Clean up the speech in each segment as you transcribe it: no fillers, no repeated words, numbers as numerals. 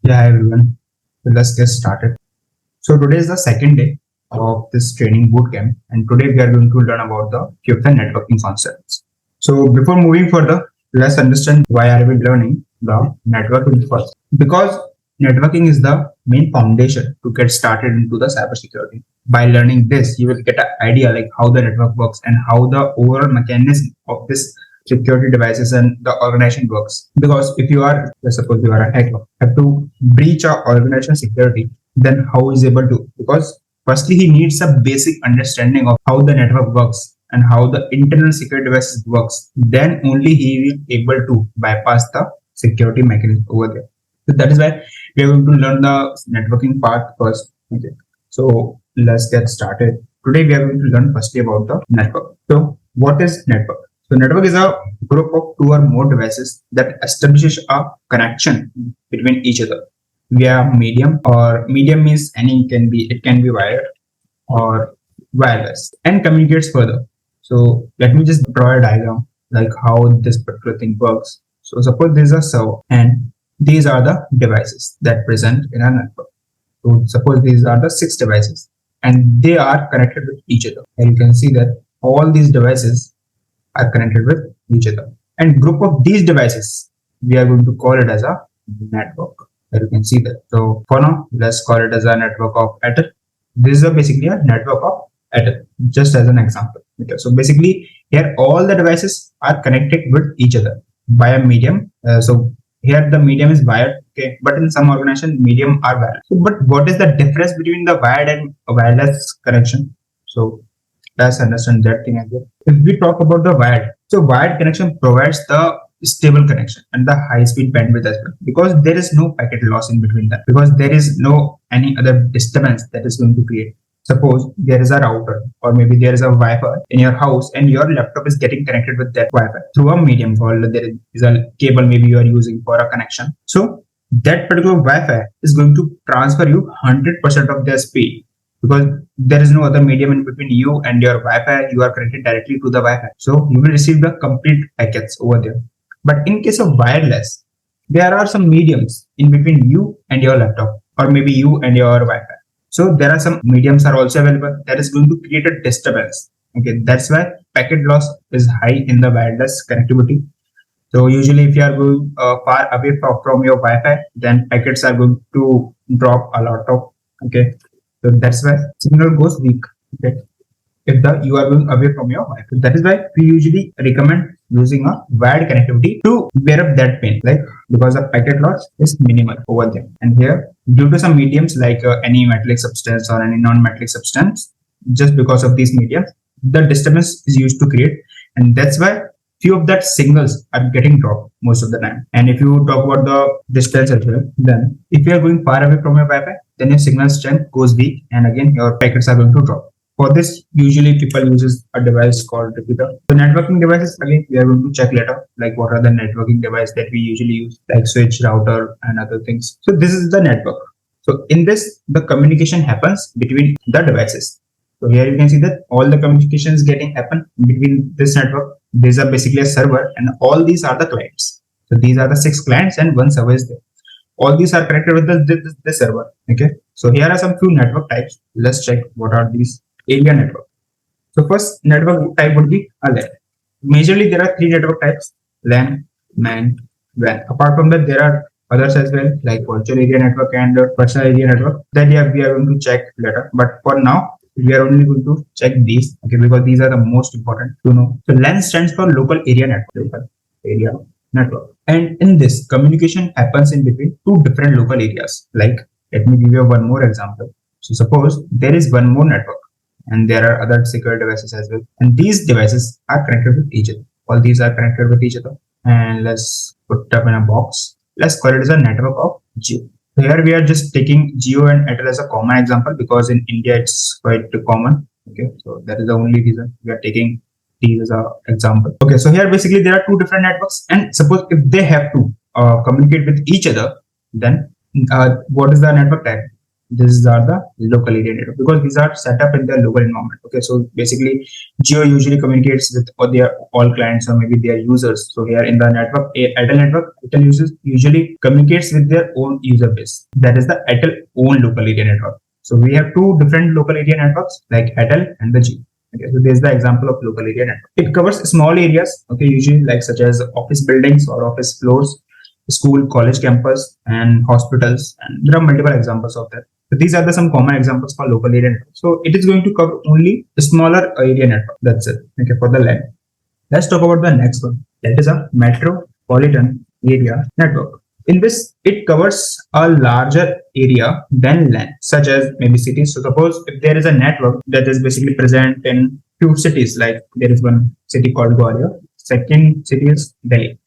Yeah, hi everyone. So let's get started. So today is the second day of this training bootcamp, and today we are going to learn about the few of the networking concepts. So before moving further, let's understand why are we learning the networking first. Because networking is the main foundation to get started into the cybersecurity. By learning this, you will get an idea like how the network works and how the overall mechanism of this security devices and the organization works. Because if you are, let's suppose you are a hacker, have to breach our organization security, then how is able to? Because firstly, he needs a basic understanding of how the network works and how the internal security devices works. Then only he will able to bypass the security mechanism over there. So that is why we are going to learn the networking part first. Okay. So let's get started. Today we are going to learn firstly about the network. So what is network? So network is a group of two or more devices that establishes a connection between each other via medium, or medium means it can be wired or wireless, and communicates further. So let me just draw a diagram like how this particular thing works. So suppose this is a server and these are the devices that present in a network. So suppose these are the 6 devices and they are connected with each other, and you can see that all these devices are connected with each other, and group of these devices we are going to call it as a network. There you can see that. So for now, let's call it as a network of Ether. This is basically a network of Ether, just as an example. Okay, so basically here all the devices are connected with each other by a medium. So here the medium is wired, okay, but in some organization medium are wired. So, but what is the difference between the wired and wireless connection? So let's understand that thing as well. If we talk about the wired, so wired connection provides the stable connection and the high speed bandwidth as well, because there is no packet loss in between them, because there is no any other disturbance that is going to create. Suppose there is a router or maybe there is a Wi-Fi in your house and your laptop is getting connected with that Wi-Fi through a medium called, there is a cable maybe you are using for a connection. So that particular Wi-Fi is going to transfer you 100% of their speed, because there is no other medium in between you and your Wi-Fi. You are connected directly to the Wi-Fi, so you will receive the complete packets over there. But in case of wireless, there are some mediums in between you and your laptop, or maybe you and your Wi-Fi. So there are some mediums are also available that is going to create a disturbance. Okay, that's why packet loss is high in the wireless connectivity. So usually if you are going far away from your Wi-Fi, then packets are going to drop a lot of, okay. So that's why signal goes weak. Okay. If you are going away from your Wi-Fi. That is why we usually recommend using a wired connectivity to bear up that pain, like because the packet loss is minimal over there. And here, due to some mediums like any metallic substance or any non-metallic substance, just because of these mediums, the disturbance is used to create, and that's why few of that signals are getting dropped most of the time. And if you talk about the distance as well, then if you are going far away from your Wi-Fi, then your signal strength goes weak, and again your packets are going to drop. For this, usually people uses a device called repeater. So networking devices, again, we are going to check later, like what are the networking devices that we usually use, like switch, router, and other things. So this is the network. So in this, the communication happens between the devices. So here you can see that all the communications getting happen between this network. These are basically a server, and all these are the clients. So these are the 6 clients and 1 server is there. All these are connected with this server. Okay. So here are some few network types. Let's check what are these. Area network. So first network type would be a LAN. Majorly there are 3 network types: LAN, MAN, WAN. Apart from that, there are others as well, like virtual area network and personal area network. That we are going to check later. But for now, we are only going to check these, okay, because these are the most important to know. So LAN stands for local area network. Local area network. And in this, communication happens in between 2 different local areas. Like, let me give you one more example. So suppose there is one more network, and there are other secure devices as well, and these devices are connected with each other. All these are connected with each other, and let's put up in a box. Let's call it as a network of Geo. Here we are just taking Geo and Airtel as a common example, because in India it's quite common. Okay, so that is the only reason we are taking these as an example. Okay, so here basically there are 2 different networks, and suppose if they have to communicate with each other, then what is the network type? these are the local area network, because these are set up in the local environment. Okay, so basically Geo usually communicates with all clients or maybe their users. So here in the network, Airtel network, Airtel users usually communicates with their own user base. That is the Airtel own local area network. So we have two different local area networks like Airtel and the Geo. Okay, so there's the example of local area network. It covers small areas, okay, usually like such as office buildings or office floors, school, college campus, and hospitals. And there are multiple examples of that. So these are the some common examples for local area network. So it is going to cover only a smaller area network. That's it. Okay, for the LAN. Let's talk about the next one. That is a metropolitan area network. In this, it covers a larger area than LAN, such as maybe cities. So suppose if there is a network that is basically present in few cities, like there is one city called Gwalior, second city is Delhi.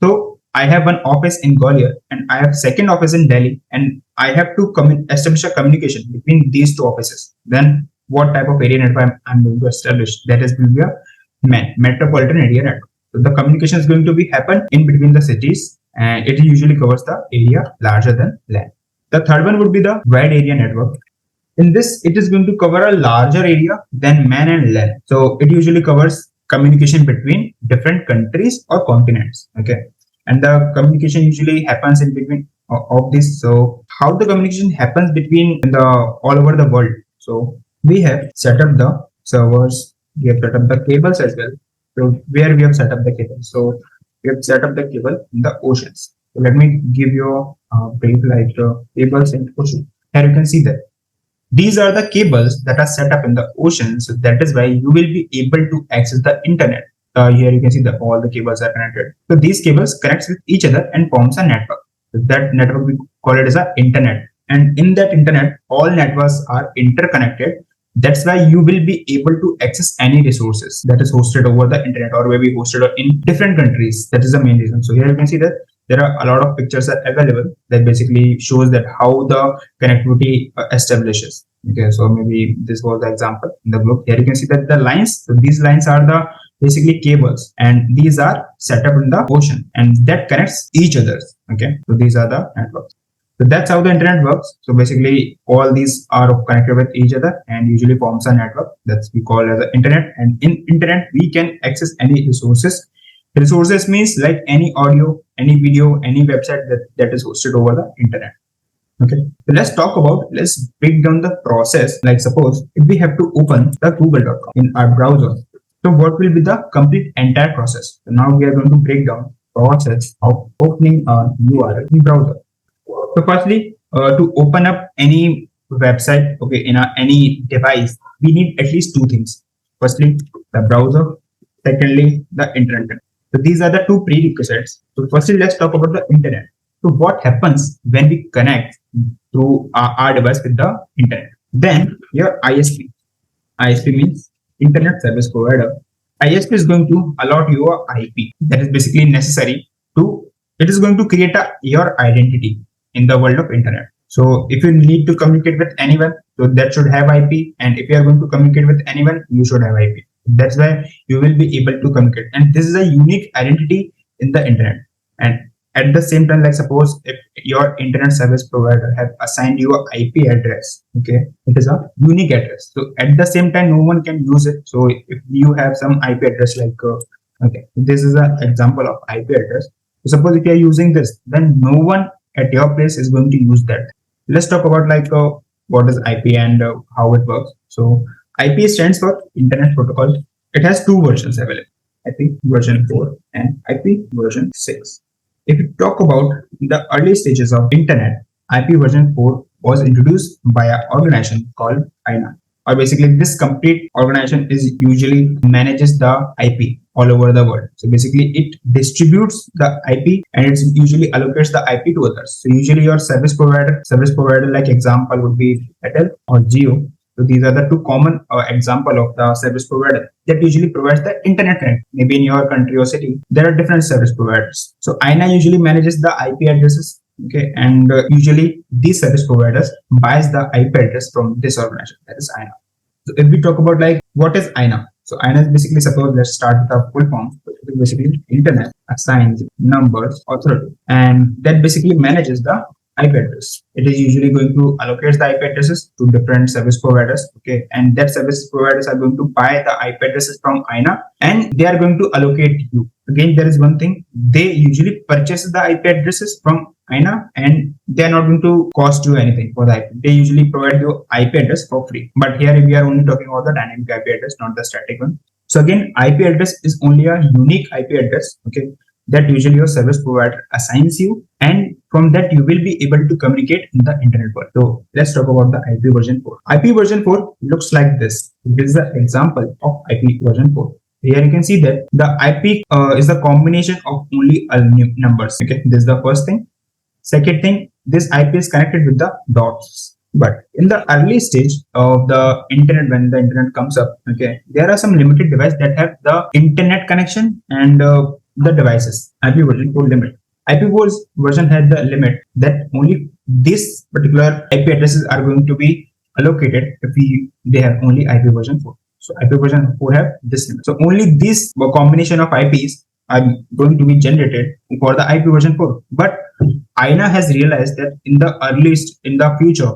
So I have one office in Gwalior and I have second office in Delhi, and I have to establish a communication between these two offices. Then what type of area network I'm going to establish? That is going to be a metropolitan area network. So the communication is going to be happen in between the cities, and it usually covers the area larger than LAN. The third one would be the wide area network. In this, it is going to cover a larger area than MAN and LAN. So it usually covers communication between different countries or continents. Okay, and the communication usually happens in between of this. So how the communication happens between the all over the world? So we have set up the servers, we have set up the cables as well. So where we have set up the cables? So we have set up the cable in the oceans. So let me give you a brief like cables in ocean. Here you can see that these are the cables that are set up in the ocean. So that is why you will be able to access the internet. Here you can see that all the cables are connected. So these cables connect with each other and forms a network. So that network we call it as an internet. And in that internet, all networks are interconnected. That's why you will be able to access any resources that is hosted over the internet or maybe hosted in different countries. That is the main reason. So here you can see that there are a lot of pictures are available that basically shows that how the connectivity establishes. Okay, so maybe this was the example in the globe. Here you can see that the lines, so these lines are the basically cables, and these are set up in the ocean and that connects each other. Okay, so these are the networks. So that's how the internet works. So basically all these are connected with each other and usually forms a network that's we call as the internet. And in internet we can access any resources. Resources means like any audio, any video, any website that is hosted over the internet. Okay, so let's break down the process. Like suppose if we have to open the google.com in our browser, so what will be the complete entire process? So now we are going to break down process of opening a URL in browser. So firstly, to open up any website, okay, in any device, we need at least two things. Firstly, the browser. Secondly, the internet. So these are the two prerequisites. So firstly, let's talk about the internet. So what happens when we connect through our device with the internet? Then your ISP. ISP means Internet Service Provider. ISP is going to allot your IP. That is basically necessary to. It is going to create your identity in the world of internet. So if you need to communicate with anyone, so that should have IP, and if you are going to communicate with anyone, you should have IP. That's why you will be able to communicate, and this is a unique identity in the internet. And at the same time, like suppose if your internet service provider have assigned you an IP address, okay, it is a unique address. So at the same time, no one can use it. So if you have some IP address like okay, this is an example of IP address. So suppose if you are using this, then no one at your place is going to use that. Let's talk about like what is IP and how it works. So IP stands for Internet Protocol. It has two versions available, IP version 4 and IP version 6. If you talk about the early stages of internet, IP version 4 was introduced by an organization called IANA. Or basically this complete organization is usually manages the IP all over the world. So basically it distributes the IP and it usually allocates the IP to others. So usually your service provider like example would be Airtel or Geo. So these are the two common example of the service provider that usually provides the internet connect. Maybe in your country or city, there are different service providers. So IANA usually manages the IP addresses. Okay, and usually these service providers buys the IP address from this organization, that is IANA. So if we talk about like what is IANA, so IANA is basically, suppose let's start with the full form. So it is basically Internet Assigned Numbers Authority, and that basically manages the IP address. It is usually going to allocate the IP addresses to different service providers. Okay, and that service providers are going to buy the IP addresses from IANA, and they are going to allocate you. Again, there is one thing: they usually purchase the IP addresses from IANA, and they are not going to cost you anything for the IP. They usually provide you IP address for free. But here we are only talking about the dynamic IP address, not the static one. So again, IP address is only a unique IP address, okay, that usually your service provider assigns you, and from that you will be able to communicate in the internet world. So let's talk about the IP version 4. IP version 4 looks like this. This is the example of IP version 4. Here you can see that the IP is the combination of only numbers. Okay, this is the first thing. Second thing, this IP is connected with the dots. But in the early stage of the internet, when the internet comes up, okay, there are some limited devices that have the internet connection and the devices. IP version 4 limit. IP4 version had the limit that only this particular IP addresses are going to be allocated if they have only IP version 4. So IP version 4 have this limit. So only this combination of IPs are going to be generated for the IP version 4. But IANA has realized that in the future,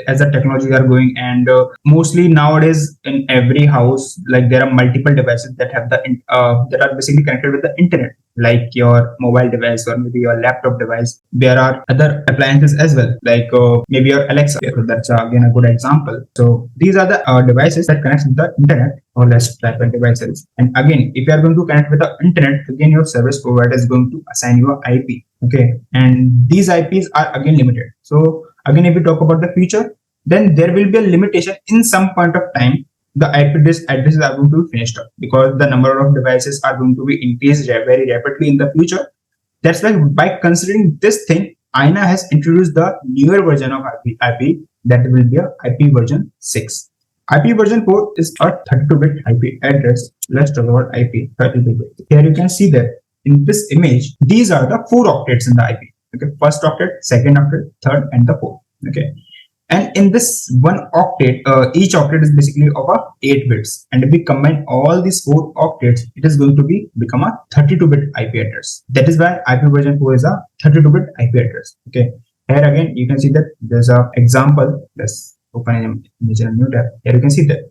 as the technology are going, and mostly nowadays in every house, like there are multiple devices that have that are basically connected with the internet, like your mobile device or maybe your laptop device. There are other appliances as well, like maybe your Alexa. So that's again a good example. So these are the devices that connect with the internet, or less type of devices. And again, if you are going to connect with the internet, again your service provider is going to assign you an IP. Okay, and these IPs are again limited. So again, if we talk about the future, then there will be a limitation in some point of time. The IP addresses are going to be finished up because the number of devices are going to be increased very rapidly in the future. That's why by considering this thing, IANA has introduced the newer version of IP that will be a IP version 6. IP version 4 is a 32-bit IP address. Let's talk about IP 32-bit. Here you can see that in this image, these are the 4 octets in the IP. Okay, first octet, second octet, third, and the fourth. Okay, and in this one octet, each octet is basically of 8 bits. And if we combine all these 4 octets, it is going to become a 32-bit IP address. That is why IP version 4 is a 32-bit IP address. Okay, here again you can see that there's an example. Let's open a new tab. Here you can see that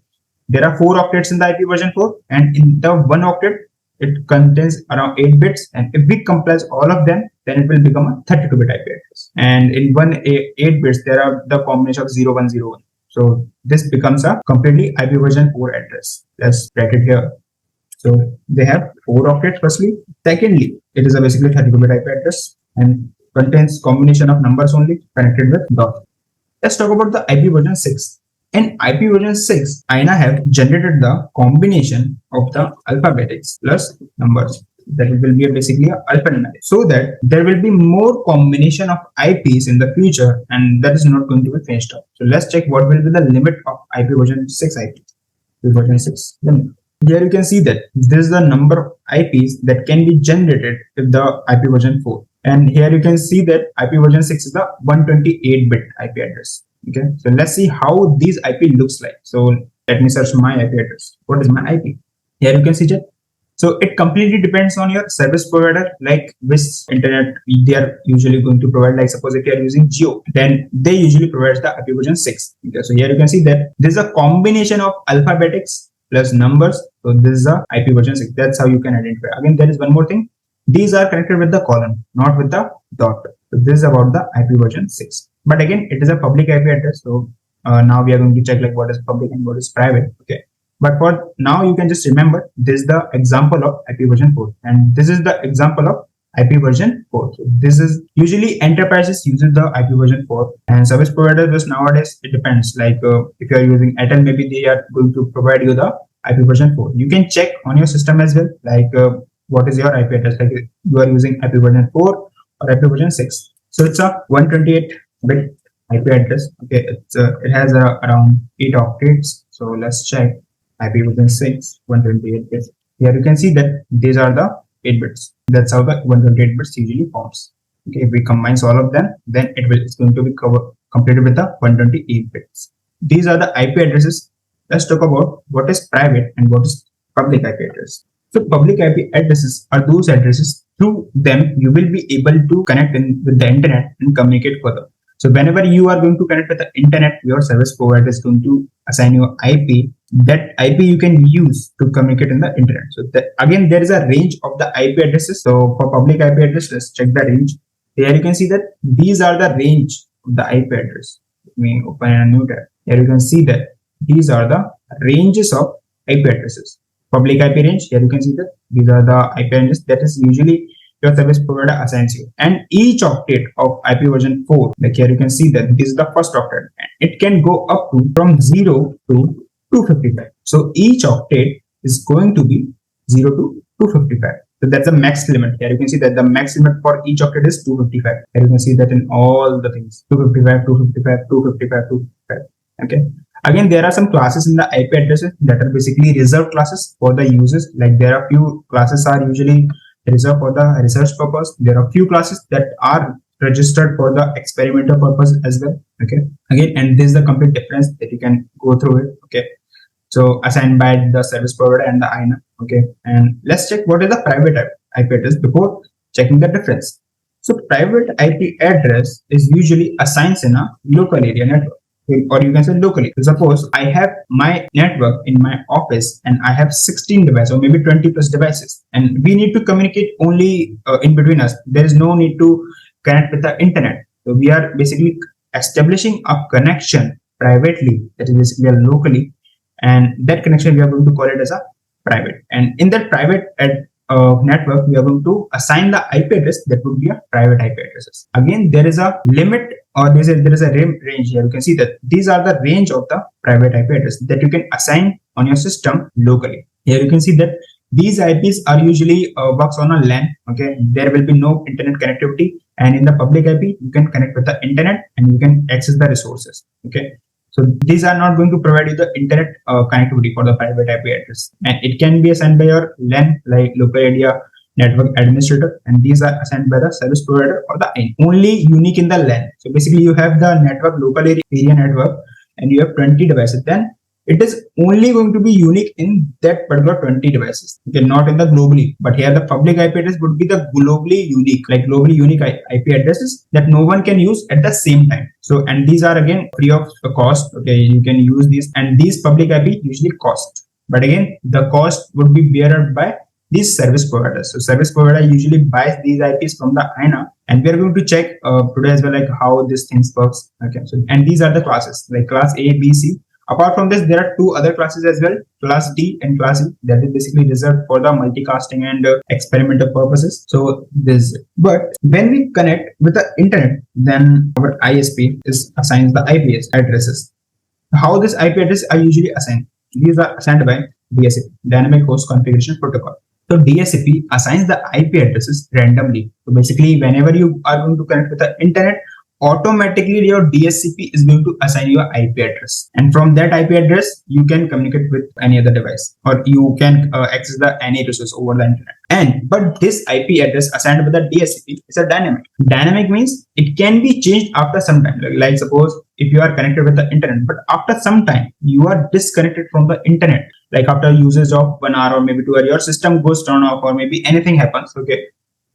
there are 4 octets in the IP version 4, and in the one octet it contains around 8 bits, and if we comprise all of them, then it will become a 32-bit IP address. And in 8 bits, there are the combination of 0101. So this becomes a completely IP version 4 address. Let's write it here. So they have 4 octets firstly. Secondly, it is a basically 32-bit IP address and contains combination of numbers only connected with dots. Let's talk about the IP version 6. In IP version 6, IANA have generated the combination of the alphabetics plus numbers. That will be basically an alphanumeric, so that there will be more combination of IPs in the future, and that is not going to be finished up. So let's check what will be the limit of IP version 6 IP. IP version 6 limit. Here you can see that this is the number of IPs that can be generated with the IP version 4. And here you can see that IP version 6 is the 128-bit IP address. Okay, so let's see how these IP looks like. So let me search my IP address. What is my IP? Here you can see that. So it completely depends on your service provider, like which internet they are usually going to provide. Like suppose if you are using Jio, then they usually provide the IP version 6. Okay, so here you can see that this is a combination of alphabetics plus numbers. So this is a IP version 6. That's how you can identify. Again, there is one more thing. These are connected with the column, not with the dot. So this is about the IP version 6. But again, it is a public IP address. So now we are going to check like what is public and what is private. Okay. But for now, you can just remember this is the example of IP version 4, and this is the example of IP version 4. So this is usually enterprises uses the IP version 4, and service providers nowadays it depends. Like if you are using Airtel, maybe they are going to provide you the IP version 4. You can check on your system as well, like what is your IP address? Like you are using IP version 4 or IP version 6. So it's a 128-bit IP address. Okay, it has around 8 octets. So let's check. IP version 6, 128 bits. Here you can see that these are the 8 bits. That's how the 128 bits usually forms. Okay, if we combine all of them, then it's going to be completed with the 128 bits. These are the IP addresses. Let's talk about what is private and what is public IP address. So public IP addresses are those addresses through them you will be able to connect with the internet and communicate further. So whenever you are going to connect with the internet, your service provider is going to assign your IP. That IP you can use to communicate in the internet. So again, there is a range of the IP addresses. So for public IP address, let's check the range. Here you can see that these are the range of the IP address. Let me open a new tab. Here you can see that these are the ranges of IP addresses. Public IP range, here you can see that these are the IP addresses that is usually your service provider assigns you. And each octet of IP version 4, like here you can see that this is the first octet. It can go up to from 0 to 255. So each octet is going to be 0 to 255. So that's the max limit. Here you can see that the max limit for each octet is 255. Here you can see that in all the things 255, 255, 255, 255. Okay. Again, there are some classes in the IP addresses that are basically reserved classes for the users. Like there are few classes are usually reserved for the research purpose. There are few classes that are registered for the experimental purpose as well. Okay. Again, and this is the complete difference that you can go through it. Okay. So assigned by the service provider and the IANA. Okay. And let's check what is the private IP address before checking the difference. So private IP address is usually assigned in a local area network, or you can say locally. Suppose I have my network in my office and I have 16 devices or maybe 20 plus devices, and we need to communicate only in between us. There is no need to connect with the internet. So we are basically establishing a connection privately, that is basically locally, and that connection we are going to call it as a private. And in that private network, we are going to assign the IP address that would be a private IP addresses. Again, there is a limit, or there is a range here. You can see that these are the range of the private IP address that you can assign on your system locally. Here you can see that these IPs are usually works on a LAN. Okay, there will be no internet connectivity, and in the public IP you can connect with the internet and you can access the resources. Okay, so these are not going to provide you the internet connectivity for the private IP address, and it can be assigned by your LAN, like local area network administrator, and these are assigned by the service provider or the IANA. Only unique in the LAN. So basically you have the network, local area network, and you have 20 devices, then it is only going to be unique in that particular 20 devices. Okay, not in the globally. But here the public IP address would be the globally unique, like globally unique IP addresses that no one can use at the same time. So, and these are again free of cost. Okay, you can use these, and these public IP usually cost. But again, the cost would be borne by these service providers. So service provider usually buys these IPs from the IANA, and we are going to check today as well, like how this things works. Okay, so and these are the classes, like class A, B, C. Apart from this, there are two other classes as well, class D and class E, that is basically reserved for the multicasting and experimental purposes. So this, but when we connect with the internet, then our ISP assigns the IP addresses. How this IP address are usually assigned? These are assigned by DHCP, Dynamic Host Configuration Protocol. So DHCP assigns the IP addresses randomly. So basically, whenever you are going to connect with the internet, automatically your DHCP is going to assign your IP address, and from that IP address you can communicate with any other device, or you can access any resource over the internet. But this IP address assigned by the DHCP is a dynamic means it can be changed after some time. Like suppose if you are connected with the internet, but after some time you are disconnected from the internet, like after usage of 1 hour or maybe 2 hours, your system goes turn off or maybe anything happens. Okay,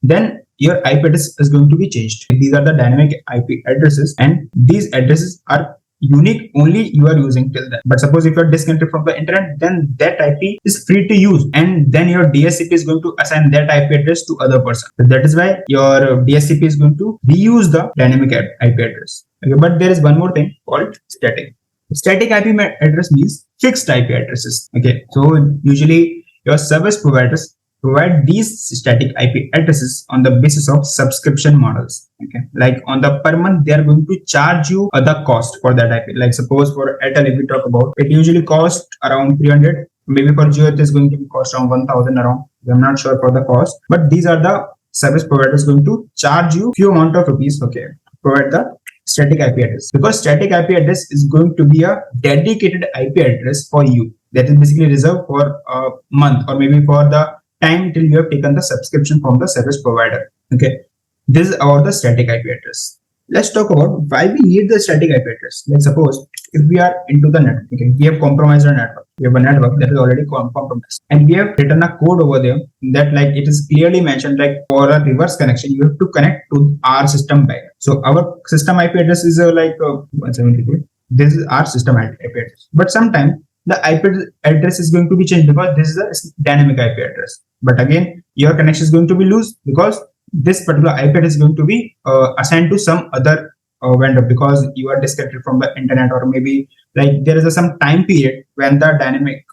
then your IP address is going to be changed. These are the dynamic IP addresses, and these addresses are unique, only you are using till then. But suppose if you are disconnected from the internet, then that IP is free to use, and then your DHCP is going to assign that IP address to other person. So that is why your DHCP is going to reuse the dynamic IP address. Okay, but there is one more thing called static. Static IP address means fixed IP addresses. Okay, so usually your service providers provide these static IP addresses on the basis of subscription models. Okay, like on the per month they are going to charge you the cost for that IP. Like suppose for Airtel, if we talk about, it usually costs around 300. Maybe for Jio it is going to be cost around 1000 around. I'm not sure for the cost, but these are the service providers going to charge you few amount of rupees. Okay, provide the static IP address, because static IP address is going to be a dedicated IP address for you, that is basically reserved for a month or maybe for the time till you have taken the subscription from the service provider. Okay, this is about the static IP address. let's talk about why we need the static IP address. Like suppose if we are into the network, okay, we have compromised our network. We have a network that is already compromised, and we have written a code over there that like it is clearly mentioned like for a reverse connection, you have to connect to our system back. So our system IP address is 172. This is our system IP address. But sometimes the IP address is going to be changed because this is a dynamic IP address. But again, your connection is going to be loose because this particular IP address is going to be assigned to some other vendor because you are disconnected from the internet, or maybe like there is some time period when the dynamic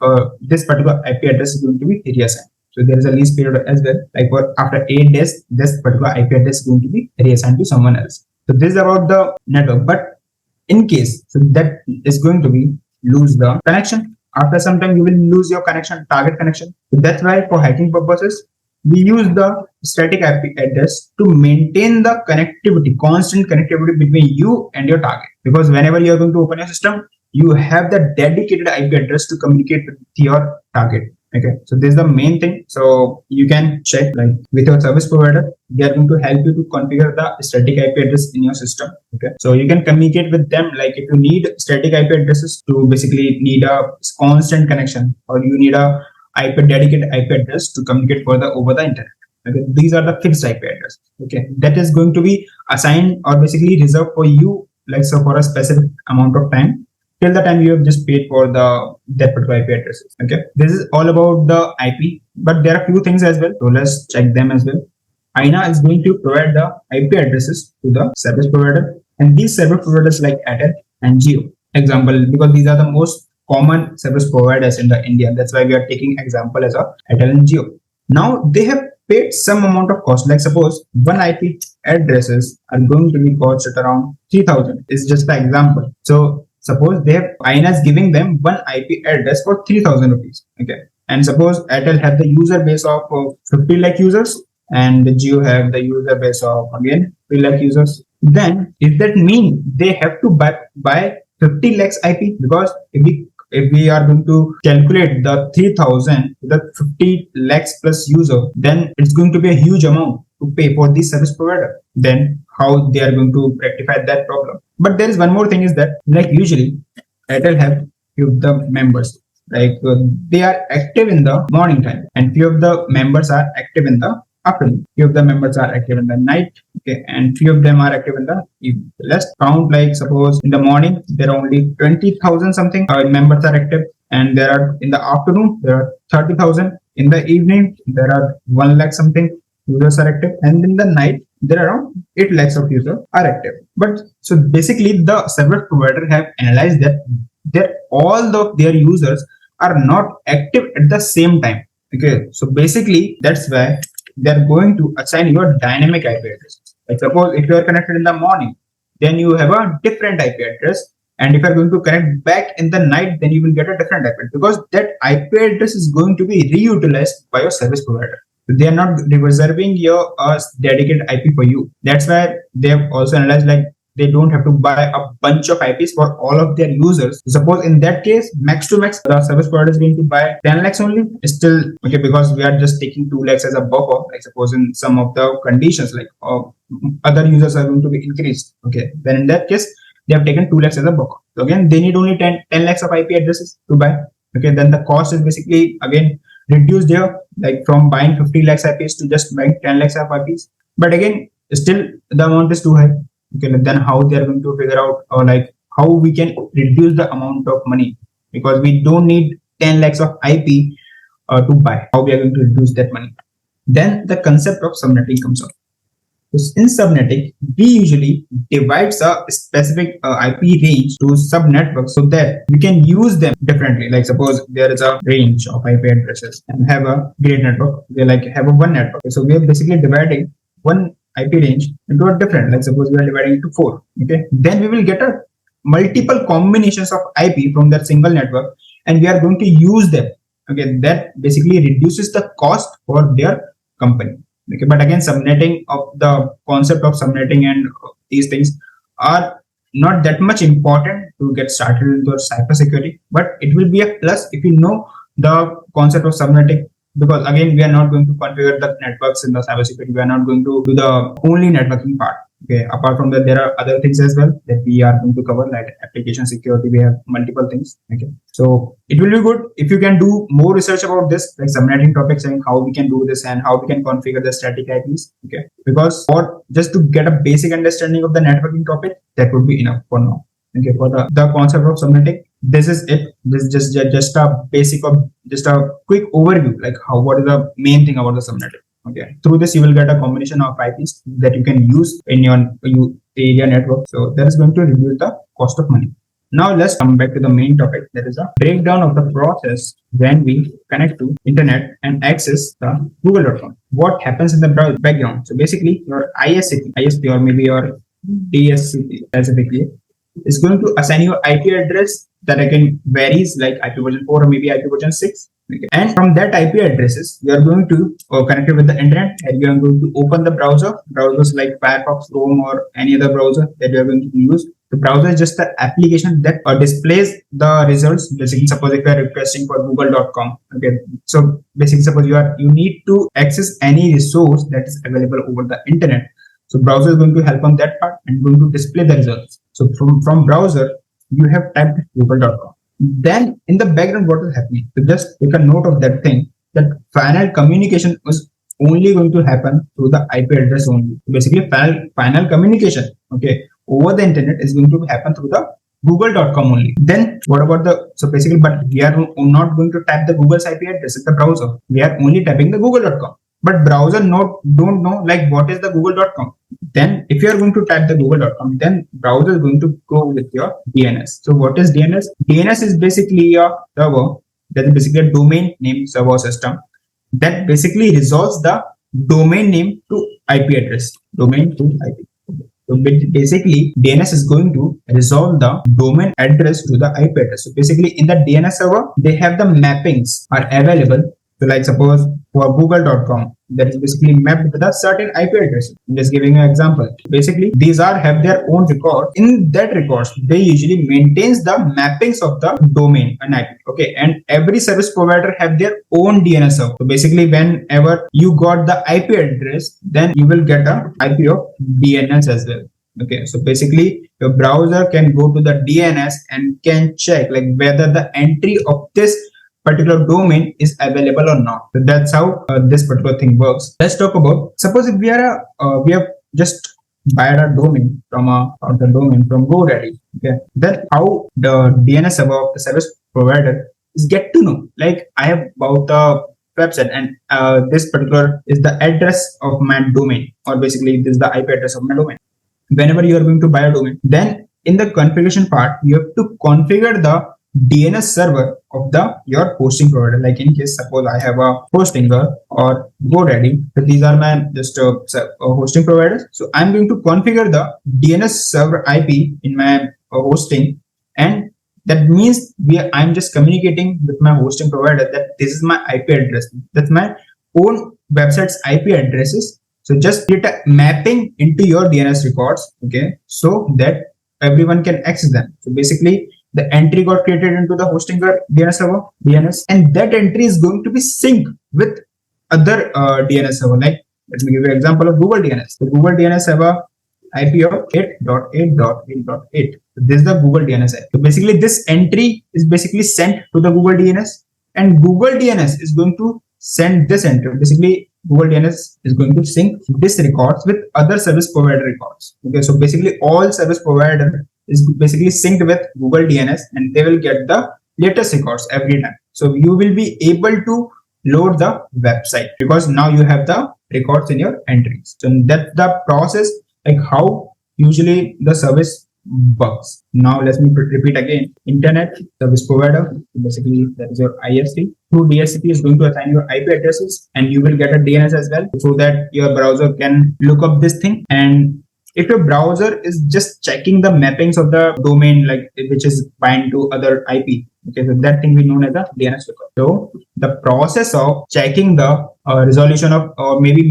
this particular IP address is going to be reassigned. So there is a lease period as well. Like for after 8 days, this particular IP address is going to be reassigned to someone else. So this is about the network. But in case so that is going to be lose the connection, after some time you will lose your connection, target connection. So that's why for hacking purposes we use the static IP address to maintain the connectivity, constant connectivity between you and your target. Because whenever you are going to open your system, you have the dedicated IP address to communicate with your target. Okay, so this is the main thing. So you can check like with your service provider, they are going to help you to configure the static IP address in your system. Okay, so you can communicate with them. Like if you need static IP addresses to basically need a constant connection, or you need a dedicated IP address to communicate further over the internet. Okay, these are the fixed IP address. Okay, that is going to be assigned or basically reserved for you, like so for a specific amount of time, till the time you have just paid for that particular IP addresses. Okay, this is all about the IP, but there are few things as well. So let's check them as well. IANA is going to provide the IP addresses to the service provider, and these service providers like Airtel and Jio. Example, because these are the most common service providers in the India. That's why we are taking example as a Airtel and Jio. Now they have paid some amount of cost. Like suppose one IP addresses are going to be cost at around 3,000. It's just the example. So suppose they have IANA is giving them one IP address for 3,000 rupees. Okay, and suppose Airtel have the user base of 50 lakh users, and Jio have the user base of again 3 lakh users. Then if that mean they have to buy 50 lakhs IP, because if we are going to calculate the 3,000 the 50 lakhs plus user, then it's going to be a huge amount to pay for this service provider. Then how they are going to rectify that problem? But there is one more thing is that like usually Airtel have few of the members, like they are active in the morning time, and few of the members are active in the afternoon. Few of the members are active in the night. Okay, and few of them are active in the evening. Let's count like suppose in the morning there are only 20,000 something members are active, and there are in the afternoon there are 30,000. In the evening there are 1 lakh something users are active, and in the night there are around 8 lakhs of users are active. But so basically the service provider have analyzed that all of their users are not active at the same time. Okay, so basically that's why they're going to assign your dynamic IP address. Like suppose if you are connected in the morning, then you have a different IP address, and if you are going to connect back in the night, then you will get a different IP address, because that IP address is going to be reutilized by your service provider. They are not reserving your dedicated IP for you. That's why they have also analyzed like they don't have to buy a bunch of IPs for all of their users. Suppose in that case, max to max, the service provider is going to buy 10 lakhs only. It's still okay, because we are just taking 2 lakhs as a buffer. Like suppose in some of the conditions, like other users are going to be increased. Okay, then in that case, they have taken 2 lakhs as a buffer. So again, they need only 10 lakhs of IP addresses to buy. Okay, then the cost is basically again reduced here, like from buying 50 lakhs IPs to just buying 10 lakhs of IPs. But again, still the amount is too high. Okay, then how they are going to figure out, or like how we can reduce the amount of money, because we don't need 10 lakhs of IP to buy. How we are going to reduce that money? Then the concept of subnetting comes up. So in subnetting, we usually divide a specific IP range to subnetworks so that we can use them differently. Like suppose there is a range of IP addresses and have a great network. We like have a one network. So we are basically dividing one IP range into a different. Like suppose we are dividing it to 4. Okay, then we will get a multiple combinations of IP from that single network, and we are going to use them. Okay, that basically reduces the cost for their company. Okay, but again, subnetting of the concept of subnetting and these things are not that much important to get started into cyber security, but it will be a plus if you know the concept of subnetting, because again, we are not going to configure the networks in the cyber security. We are not going to do the only networking part. Okay, apart from that, there are other things as well that we are going to cover, like application security. We have multiple things. Okay, so it will be good if you can do more research about this, like subnetting topics and how we can do this and how we can configure the static IPs. Okay, because for just to get a basic understanding of the networking topic, that would be enough for now. Okay, for the concept of subnetting, this is it. This is just a basic of just a quick overview, like what is the main thing about the subnetting. Okay, through this you will get a combination of IPs that you can use in your area network. So that is going to reduce the cost of money. Now let's come back to the main topic, that is a breakdown of the process when we connect to internet and access the google.com. What happens in the background? So basically your ISP or maybe your DHCP specifically is going to assign you IP address that again varies, like IPv4 or maybe IPv6. Okay. And from that IP addresses, you are going to connect it with the internet, and you are going to open the browsers like Firefox, Chrome, or any other browser that you are going to use. The browser is just the application that displays the results. Basically, suppose if you are requesting for google.com. Okay, so basically suppose you need to access any resource that is available over the internet. So browser is going to help on that part and going to display the results. So from browser, you have typed google.com. Then in the background, what is happening? So just take a note of that thing, that final communication was only going to happen through the IP address only. So basically final communication, okay, over the internet is going to happen through the google.com only. Then what about so basically, but we are not going to type the Google's IP address in the browser. We are only typing the google.com. But browser don't know like what is the google.com. Then if you are going to type the google.com, then browser is going to go with your DNS. So what is DNS? DNS is basically a server, that is basically a domain name server system that basically resolves the domain name to IP address. Domain to IP. So basically DNS is going to resolve the domain address to the IP address. So basically in the DNS server, they have the mappings are available. So like suppose for google.com, that is basically mapped with a certain IP address. I'm just giving you an example. Basically, these have their own record. In that records, they usually maintains the mappings of the domain and IP. Okay, and every service provider have their own DNS server. So basically, whenever you got the IP address, then you will get a IP of DNS as well. Okay, so basically your browser can go to the DNS and can check like whether the entry of this particular domain is available or not. So that's how this particular thing works. Let's talk about, suppose if we have just buy a domain from GoDaddy. Okay, then how the DNS server of the service provider is get to know, like I have bought the website and this particular is the address of my domain, or basically this is the IP address of my domain. Whenever you are going to buy a domain, then in the configuration part, you have to configure the DNS server of your hosting provider. Like in case suppose I have a Hostinger or GoDaddy, so these are my just hosting providers. So I'm going to configure the DNS server IP in my hosting, and that means I'm just communicating with my hosting provider that this is my IP address. That's my own website's IP addresses. So just create a mapping into your DNS records, okay, so that everyone can access them. So basically, the entry got created into the Hostinger DNS server, DNS, and that entry is going to be synced with other DNS server. Like, let me give you an example of Google DNS. The Google DNS server IP of 8.8.8.8. So this is the Google DNS IP. So basically, this entry is basically sent to the Google DNS, and Google DNS is going to send this entry. Basically, Google DNS is going to sync this records with other service provider records. Okay, so basically, all service provider is basically synced with Google DNS, and they will get the latest records every time. So you will be able to load the website because now you have the records in your entries. So that's the process, like how usually the service works. Now let me repeat again. Internet service provider, basically that is your ISP. Through DHCP is going to assign your IP addresses, and you will get a DNS as well, so that your browser can look up this thing. And if your browser is just checking the mappings of the domain, like which is bind to other IP, okay, so that thing we known as a DNS record. So the process of checking the resolution of or maybe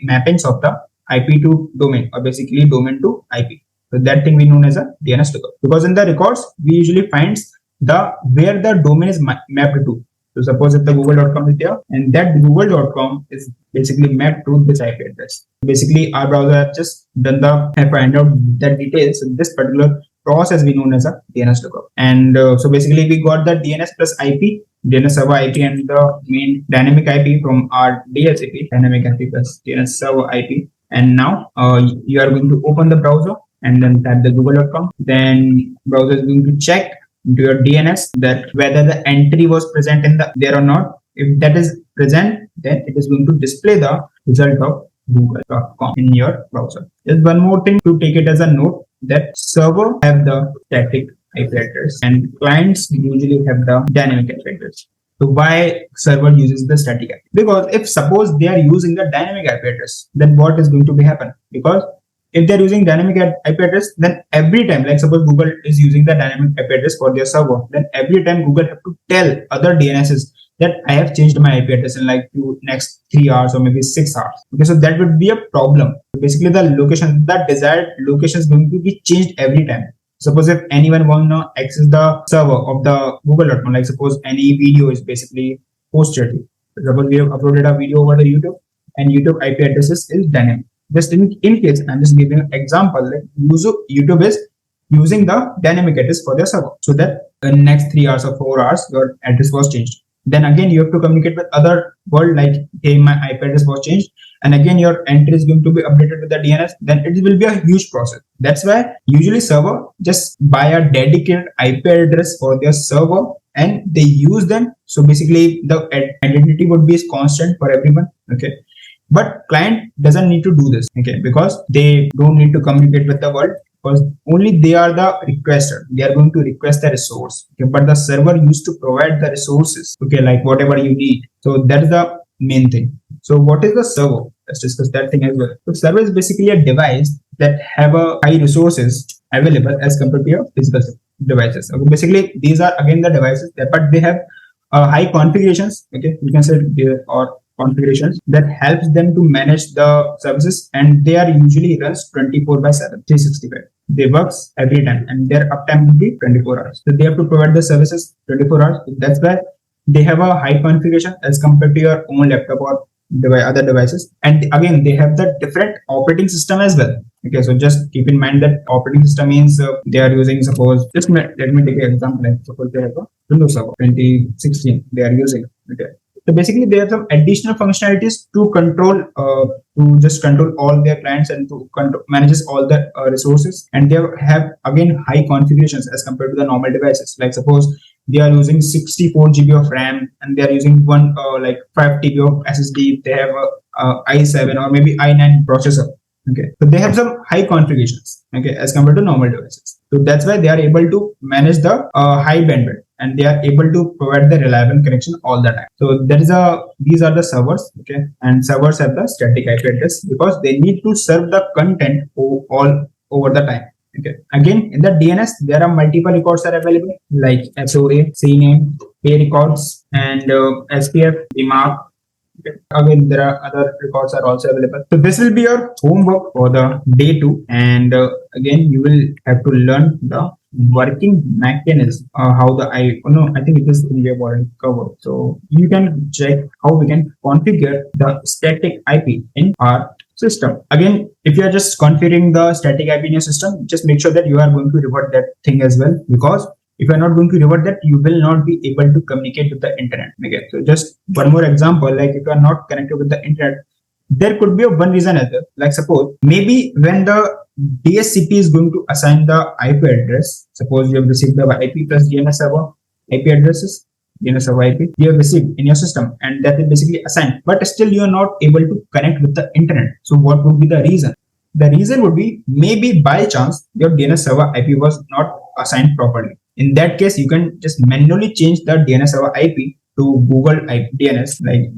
mappings of the IP to domain, or basically domain to IP. So that thing we known as a DNS record. Because in the records we usually find where the domain is mapped to. So suppose if the google.com is there and that google.com is basically mapped to this IP address. Basically our browser has just done the find out that details. So this particular process we known as a DNS lookup. And so basically we got the DNS plus IP, DNS server IP and the main dynamic IP from our DHCP, dynamic IP plus DNS server IP. And now you are going to open the browser and then type the google.com. Then browser is going to check into your DNS that whether the entry was present in there or not. If that is present, then it is going to display the result of google.com in your browser. Just one more thing to take it as a note, that server have the static IP address and clients usually have the dynamic IP address. So why server uses the static IP? Because if suppose they are using the dynamic IP address, then what is going to be happen? Because if they're using dynamic IP address, then every time, like suppose Google is using the dynamic IP address for their server, then every time Google have to tell other DNSs that I have changed my IP address in like next 3 hours or maybe 6 hours. Okay, so that would be a problem. Basically, the location, that desired location is going to be changed every time. Suppose if anyone want to access the server of the google.com, like suppose any video is basically posted. Suppose we have uploaded a video over the YouTube and YouTube IP addresses is dynamic. Just in case, I'm just giving an example, like YouTube is using the dynamic address for their server. So that in the next 3 hours or 4 hours, your address was changed. Then again, you have to communicate with other world like, hey, my IP address was changed. And again, your entry is going to be updated with the DNS. Then it will be a huge process. That's why usually server just buy a dedicated IP address for their server and they use them. So basically the identity would be constant for everyone. Okay. But client doesn't need to do this, okay, because they don't need to communicate with the world, because only they are the requester. They are going to request the resource, okay, but the server used to provide the resources, okay, like whatever you need. So that is the main thing. So what is the server? Let's discuss that thing as well. So server is basically a device that have a high resources available as compared to your physical devices. Okay, basically these are again the devices that, but they have high configurations. Okay, you can say or configurations that helps them to manage the services, and they are usually runs 24/7, 365. They works every time and their uptime will be 24 hours. So they have to provide the services 24 hours. That's why they have a high configuration as compared to your own laptop or other devices. And again, they have the different operating system as well. Okay, so just keep in mind that operating system means they are using, suppose, let me take an example. Like suppose they have a Windows Server 2016 they are using. Okay. So basically, they have some additional functionalities to control, to just control all their clients and to manages all the resources. And they have again high configurations as compared to the normal devices. Like suppose they are using 64 GB of RAM and they are using like 5 TB of SSD. They have a i7 or maybe i9 processor. Okay, so they have some high configurations. Okay, as compared to normal devices. So that's why they are able to manage the high bandwidth. And they are able to provide the reliable connection all the time. So these are the servers, okay, and servers have the static IP address because they need to serve the content all over the time. Okay. Again, in the DNS, there are multiple records are available like SOA, CNAME, A records, and SPF, remark. Okay. Again, there are other records are also available. So this will be your homework for the day 2, and again, you will have to learn the working mechanism, how the I think it is we have already covered. So you can check how we can configure the static IP in our system. Again, if you are just configuring the static IP in your system, just make sure that you are going to revert that thing as well, because if you are not going to revert that, you will not be able to communicate with the internet. Okay, so just one more example, like if you are not connected with the internet, there could be one reason as well. Like suppose maybe when the DHCP is going to assign the IP address, suppose you have received the IP plus DNS server IP addresses, DNS server IP you have received in your system, and that is basically assigned, but still you are not able to connect with the internet. So what would be the reason? The reason would be maybe by chance your DNS server IP was not assigned properly. In that case, you can just manually change the DNS server IP to Google DNS, like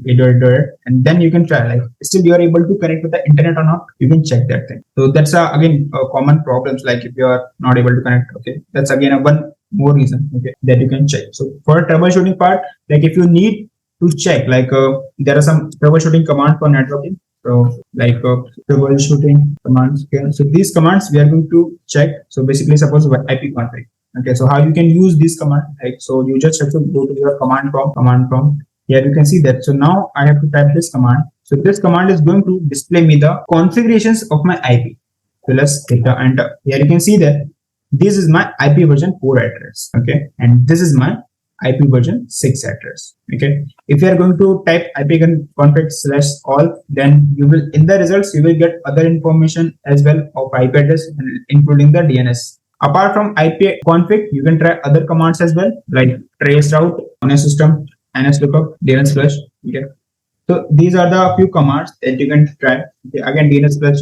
and then you can try, like still you are able to connect with the internet or not. You can check that thing. So that's again common problems, like if you are not able to connect. Okay, that's again one more reason, okay, that you can check. So for troubleshooting part, like if you need to check, like there are some troubleshooting commands for networking. So like troubleshooting commands. Okay, so these commands we are going to check. So basically, suppose IP config. Okay, so how you can use this command, like, so you just have to go to your command prompt. Here you can see that. So now I have to type this command. So this command is going to display me the configurations of my IP. So let's hit the enter. Here you can see that this is my IP version 4 address. Okay, and this is my IP version 6 address. Okay, if you are going to type ipconfig/all, then you will, in the results, you will get other information as well of IP address, including the DNS. Apart from IP config, you can try other commands as well, like trace route on a system, NS lookup, DNS flush. Okay, so these are the few commands that you can try. Okay, again, DNS flush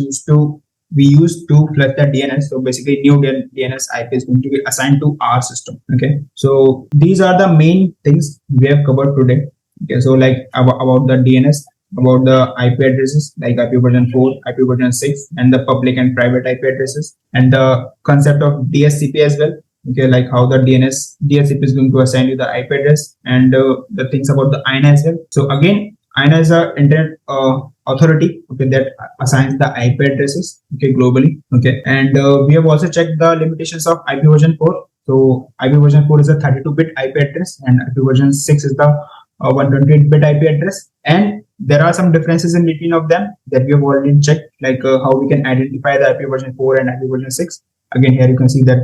we used to flush the DNS. So basically, new DNS IP is going to be assigned to our system. Okay, so these are the main things we have covered today. Okay, so like about the DNS, about the IP addresses like IP version 4, IP version 6, and the public and private IP addresses, and the concept of DHCP as well. Okay, like how the DHCP is going to assign you the IP address, and the things about the IANA as well. So again, IANA is a internet authority, okay, that assigns the IP addresses, okay, globally. Okay, and we have also checked the limitations of IP version 4. So IP version 4 is a 32-bit IP address, and IP version 6 is the 128-bit IP address. And there are some differences in between of them that we have already checked, like how we can identify the IP version 4 and IP version 6. Again, here you can see that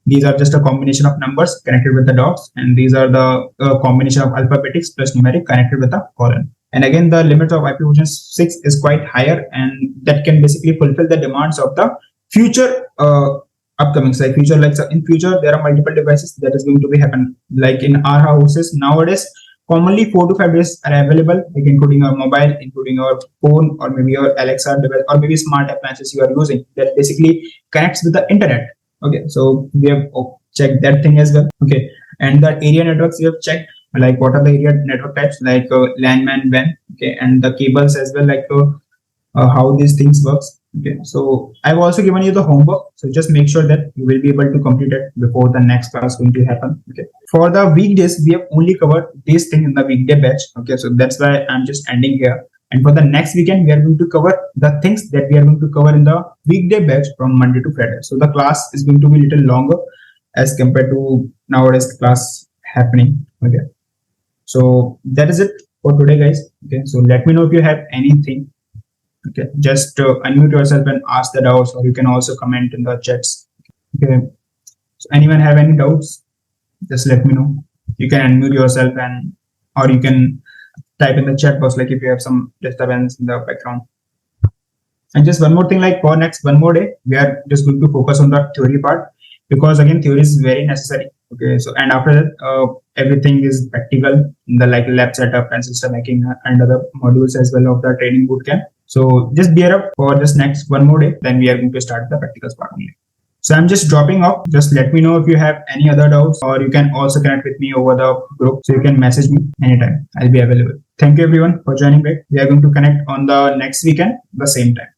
these are just a combination of numbers connected with the dots, and these are the combination of alphabetics plus numeric connected with a colon. And again, the limit of IP version 6 is quite higher, and that can basically fulfill the demands of the future upcoming. So in future, there are multiple devices that is going to be happen. Like in our houses nowadays, commonly 4 to 5 devices are available, like including your mobile, including your phone, or maybe your Alexa device, or maybe smart appliances you are using that basically connects with the internet. Okay, so we have checked that thing as well. Okay, and the area networks we have checked, like what are the area network types, like LAN, MAN, WAN. Okay, and the cables as well, like how these things works. Okay, so I've also given you the homework, so just make sure that you will be able to complete it before the next class going to happen. Okay, for the weekdays, we have only covered this thing in the weekday batch. Okay, so that's why I'm just ending here. And for the next weekend, we are going to cover the things that we are going to cover in the weekday batch from Monday to Friday. So the class is going to be a little longer as compared to nowadays class happening. Okay, so that is it for today, guys. Okay, so let me know if you have anything. Okay, just unmute yourself and ask the doubts, or you can also comment in the chats. Okay, so anyone have any doubts, just let me know. You can unmute yourself, or you can type in the chat box, like if you have some disturbance in the background. And just one more thing, like for next one more day, we are just going to focus on the theory part, because again, theory is very necessary. Okay, so and after that, everything is practical in the like lab setup and system hacking and other modules as well of the training bootcamp. So just bear up for this next one more day, then we are going to start the practicals part only. So I'm just dropping off. Just let me know if you have any other doubts, or you can also connect with me over the group. So you can message me anytime. I'll be available. Thank you everyone for joining back. We are going to connect on the next weekend, the same time.